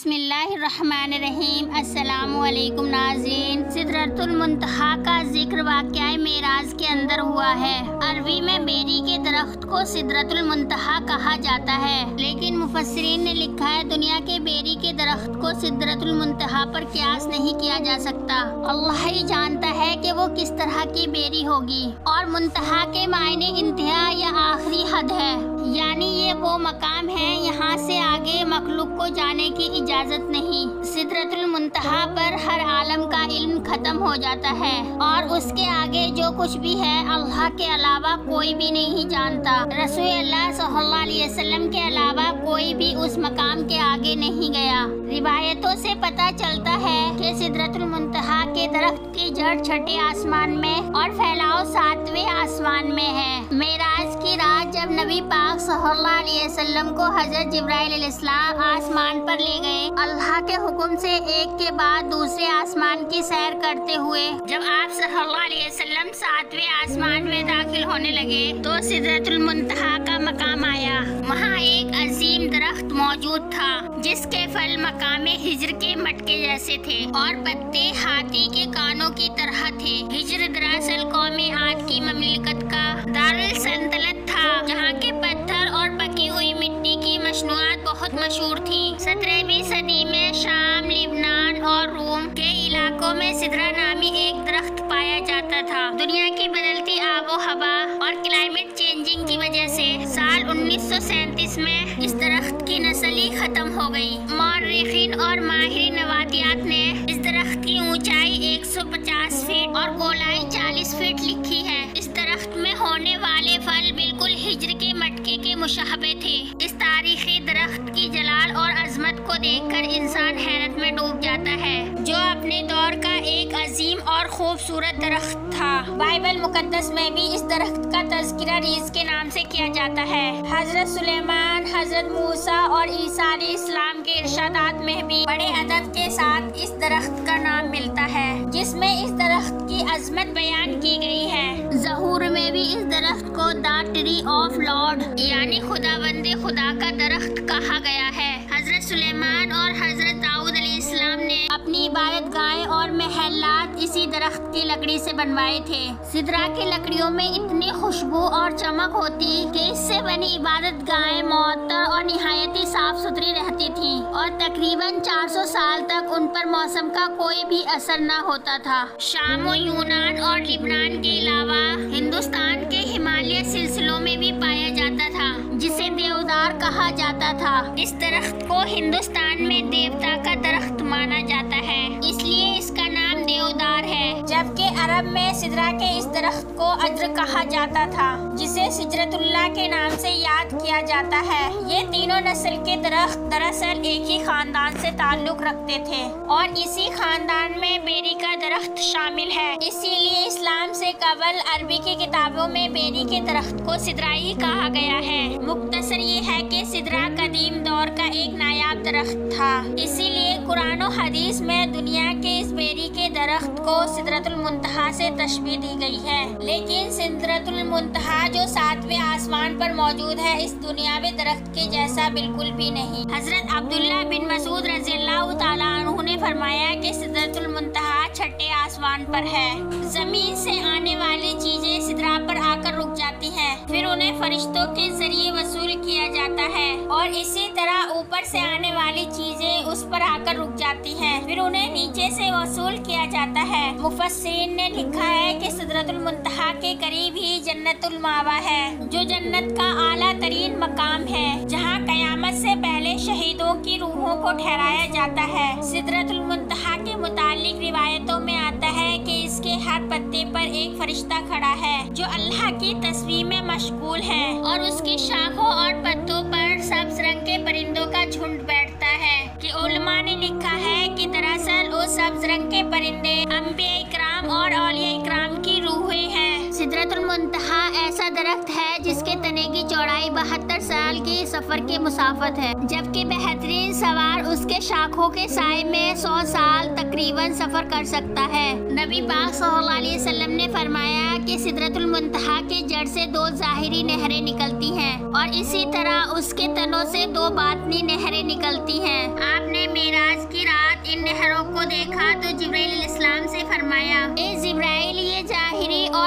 بسم اللہ الرحمن الرحیم۔ السلام علیکم ناظرین۔ سدرۃ المنتہا کا ذکر واقعہ معراج کے اندر ہوا ہے۔ عربی میں بیری کے درخت کو سدرۃ المنتہا کہا جاتا ہے، لیکن مفسرین نے لکھا ہے دنیا کے بیری کے درخت کو سدرۃ المنتہا پر قیاس نہیں کیا جا سکتا۔ اللہ ہی جانتا ہے کہ وہ کس طرح کی بیری ہوگی، اور منتہا کے معنی انتہا یا آخری حد ہے، یعنی یہ وہ مقام ہے یہاں سے آگے مخلوق کو جانے کی اجازت نہیں۔ سدرۃ المنتہا پر ہر عالم کا علم ختم ہو جاتا ہے، اور اس کے آگے جو کچھ بھی ہے اللہ کے علاوہ کوئی بھی نہیں جانتا۔ رسول اللہ صلی اللہ علیہ وسلم کے علاوہ کوئی بھی اس مقام کے آگے نہیں گیا۔ روایتوں سے پتہ چلتا ہے کہ سدرۃ المنتہا کے درخت کی جڑ چھٹے آسمان میں اور پھیلاؤ 7ویں آسمان میں ہے۔ معراج کی رات جب نبی پاک صلی اللہ علیہ وسلم کو حضرت جبرائیل علیہ السلام آسمان پر لے گئے، اللہ کے حکم سے ایک کے بعد دوسرے آسمان کی سیر کرتے ہوئے جب آپ صلی اللہ علیہ وسلم 7ویں آسمان میں داخل ہونے لگے تو سدرۃ المنتہا کا مقام آیا۔ وہاں ایک عظیم درخت موجود تھا جس کے پھل مقام ہجر کے مٹکے جیسے تھے اور پتے ہاتھی کے کانوں کی طرح تھے۔ ہجر دراصل قوم عاد کی مملکت کا دارالسلطنت تھا، جہاں کے پتھر اور پکی ہوئی مٹی کی مصنوعات بہت مشہور تھیں۔ 17ویں صدی میں شام، لبنان اور روم کے علاقوں میں سدرہ نامی ایک درخت پایا جاتا تھا۔ دنیا کی بدلتی آب و ہوا اور کلائمیٹ چینجنگ کی وجہ سے سال 1937 میں اس درخت کی نسل ہی ختم ہو گئی۔ مورخین اور ماہرین نباتیات نے اس درخت کی اونچائی 150 فٹ اور گولائی 40 فٹ لکھی ہے۔ اس درخت میں ہونے والے پھل بالکل ہجر کے مٹکے کے مشابہ تھے۔ اس تاریخی درخت کی جلال اور عظمت کو دیکھ کر انسان حیرت میں ڈوب جاتا ہے، جو اپنے دور کا ایک عظیم اور خوبصورت درخت تھا۔ بائبل مقدس میں بھی اس درخت کا تذکرہ ریز کے نام سے کیا جاتا ہے۔ حضرت سلیمان، حضرت موسیٰ اور عیسیٰ علیہ السلام کے ارشادات میں بھی بڑے ادب کے ساتھ اس درخت کا نام ملتا ہے، جس میں اس درخت کی عظمت بیان کی گئی ہے۔ ظہور میں بھی اس درخت کو دا ٹری آف لارڈ یعنی خداوند خدا کا درخت کہا گیا ہے۔ حضرت سلیمان اور حضرت داؤد علیہ السلام نے اپنی عبادت گاہیں اور محلات اسی درخت کی لکڑی سے بنوائے تھے۔ سدرہ کی لکڑیوں میں اتنی خوشبو اور چمک ہوتی کہ اس سے بنی عبادت گاہیں معطر اور نہایت ہی صاف ستھری رہتی تھیں، اور تقریباً 400 سال تک ان پر موسم کا کوئی بھی اثر نہ ہوتا تھا۔ شام و یونان اور لبنان کے علاوہ ہندوستان کے ہمالیہ سلسلوں میں بھی پایا جاتا تھا، جسے دیودار کہا جاتا تھا۔ اس درخت کو ہندوستان میں دیوتا کا درخت مانا جاتا ہے، اس لیے اس کا نام دیودار ہے، جبکہ عرب میں سدرہ کے اس درخت کو اجر کہا جاتا تھا، جسے سجرۃ اللہ کے نام سے یاد کیا جاتا ہے۔ یہ تینوں نسل کے درخت دراصل ایک ہی خاندان سے تعلق رکھتے تھے، اور اسی خاندان میں بیری کا درخت شامل ہے۔ اسی لیے اسلام سے قبل عربی کی کتابوں میں بیری کے درخت کو سدرہ ہی کہا گیا ہے۔ مختصر یہ ہے کہ سدرہ قدیم دور کا ایک نایاب درخت تھا، اسی لیے قرآن و حدیث میں دنیا کے اس بیری کے درخت کو سدرۃ المنتہا سے تشبیہ دی گئی ہے، لیکن سدرۃ المنتہا جو 7ویں آسمان پر موجود ہے اس دنیاوی درخت کے جیسا بالکل بھی نہیں۔ حضرت عبداللہ بن مسعود رضی اللہ تعالیٰ عنہ نے فرمایا کہ سدرۃ المنتہا چھٹے آسمان پر ہے۔ زمین سے آنے والی چیزیں سدرہ پر آ کر رک جاتی ہیں، پھر انہیں فرشتوں کے ذریعے وصول کیا جاتا ہے، اور اسی طرح اوپر سے آنے والی چیزیں اس پر آ کر رک جاتی ہیں، پھر انہیں نیچے سے وصول کیا جاتا ہے۔ مفسرین نے لکھا ہے کہ سدرۃ المنتہا کے قریب ہی جنت المأویٰ ہے، جو جنت کا اعلیٰ ترین مقام ہے، جہاں قیامت سے پہلے شہیدوں کی روحوں کو ٹھہرایا جاتا ہے۔ سدرۃ المنتہا کے متعلق روایتوں میں آتا ہے کہ اس کے ہر پتے پر ایک فرشتہ کھڑا ہے جو اللہ کی تسبیح میں مشغول ہے، اور اس کی شاخوں اور پتوں پر سبز رنگ کے پرندوں کا جھنڈ بیٹھتا ہے۔ کہ علماء نے لکھا ہے کہ دراصل وہ سبز رنگ کے پرندے انبیاء اکرام اور اولیاء اکرام کی روحیں ہیں۔ سدرۃ المنتہا ایسا درخت ہے جس کے تنے کی چوڑائی 72 سال کی سفر کی مسافت ہے، جبکہ بہترین سوار اس کے شاخوں کے سائے میں 100 سال تقریباً سفر کر سکتا ہے۔ نبی پاک صلی اللہ علیہ وسلم نے فرمایا کہ سدرۃ المنتہا کے جڑ سے 2 ظاہری نہریں نکلتی ہیں، اور اسی طرح اس کے تنوں سے 2 باطنی نہریں نکلتی ہیں۔ آپ نے میرا